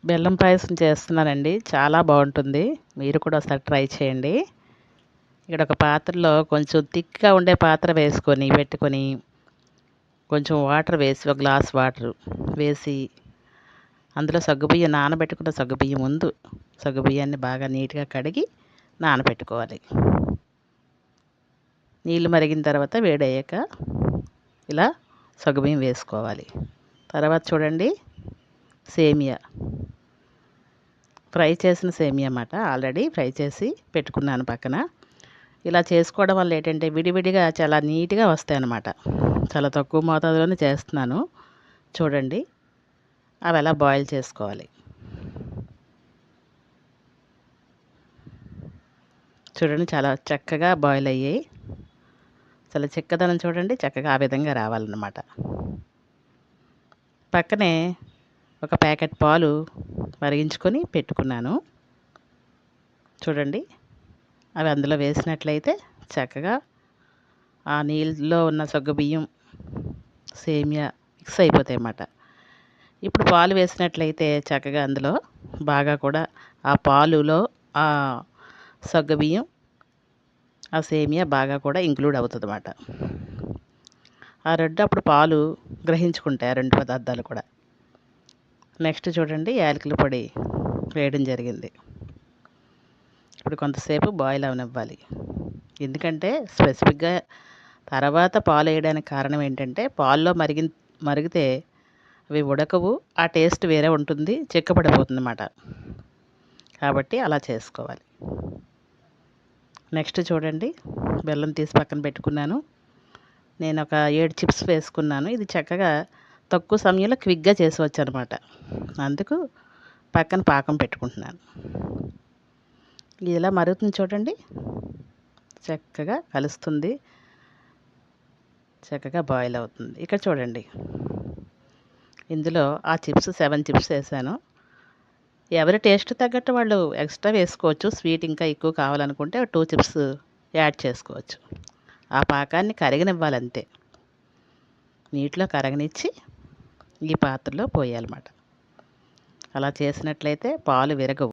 బెల్లం పాయసం చేస్తున్నానండి. చాలా బాగుంటుంది. మీరు కూడా ఒకసారి ట్రై చేయండి. ఇక్కడ ఒక పాత్రలో కొంచెం థిక్‌గా ఉండే పాత్ర పెట్టుకొని కొంచెం వాటర్ వేసి, ఒక గ్లాస్ వాటర్ వేసి, అందులో సగ్గుబియ్యం నానబెట్టుకున్న సగ్గుబియ్యం ముందు సగ్గుబియ్యాన్ని బాగా నీట్‌గా కడిగి నానబెట్టుకోవాలి. నీళ్ళు మరిగిన తర్వాత వేడయ్యాక ఇలా సగ్గుబియ్యం వేసుకోవాలి. తర్వాత చూడండి, సేమియా ఫ్రై చేసిన సేమియా అన్నమాట. ఆల్రెడీ ఫ్రై చేసి పెట్టుకున్నాను పక్కన. ఇలా చేసుకోవడం వల్ల ఏంటంటే విడివిడిగా చాలా నీట్‌గా వస్తాయన్నమాట. చాలా తక్కువ మోతాదులోనే చేస్తున్నాను. చూడండి, అవి ఎలా బాయిల్ చేసుకోవాలి. చూడండి, చాలా చక్కగా బాయిల్ అయ్యాయి. చాలా చిక్కదనం చూడండి, చక్కగా ఆ విధంగా రావాలన్నమాట. పక్కనే ఒక ప్యాకెట్ పాలు మరిగించుకొని పెట్టుకున్నాను. చూడండి, అవి అందులో వేసినట్లయితే చక్కగా ఆ నీళ్ళలో ఉన్న సగ్గుబియ్యం, సేమియా మిక్స్ అయిపోతాయి అన్నమాట. ఇప్పుడు పాలు వేసినట్లయితే చక్కగా అందులో బాగా కూడా ఆ పాలులో ఆ సగ్గుబియ్యం, ఆ సేమియా బాగా కూడా ఇంక్లూడ్ అవుతుందన్నమాట. ఆ రెండు అప్పుడు పాలు గ్రహించుకుంటాయి, ఆ రెండు పదార్థాలు కూడా. నెక్స్ట్ చూడండి, యాలకుల పొడి వేయడం జరిగింది. ఇప్పుడు కొంతసేపు బాయిల్ అవనివ్వాలి. ఎందుకంటే స్పెసిఫిక్గా తర్వాత పాలు వేయడానికి కారణం ఏంటంటే పాల్లో మరిగితే అవి ఉడకవు, ఆ టేస్ట్ వేరే ఉంటుంది, చిక్కపడిపోతుంది అన్నమాట. కాబట్టి అలా చేసుకోవాలి. నెక్స్ట్ చూడండి, బెల్లం తీసి పక్కన పెట్టుకున్నాను. నేను ఒక 7 చిప్స్ వేసుకున్నాను. ఇది చక్కగా తక్కువ సమయంలో క్విక్గా చేసుకోవచ్చు అనమాట. అందుకు పక్కన పాకం పెట్టుకుంటున్నాను. ఇలా మరుగుతుంది చూడండి, చక్కగా కలుస్తుంది, చక్కగా బాయిల్ అవుతుంది. ఇక్కడ చూడండి, ఇందులో ఆ చిప్స్ 7 చిప్స్ వేసాను. ఎవరి టేస్ట్ తగ్గట్టు వాళ్ళు ఎక్స్ట్రా వేసుకోవచ్చు. స్వీట్ ఇంకా ఎక్కువ కావాలనుకుంటే 2 చిప్స్ యాడ్ చేసుకోవచ్చు. ఆ పాకాన్ని కరగనివ్వాలంతే. నీటిలో కరగనిచ్చి ఈ పాత్రలో పోయాలన్నమాట. అలా చేసినట్లయితే పాలు విరగవు.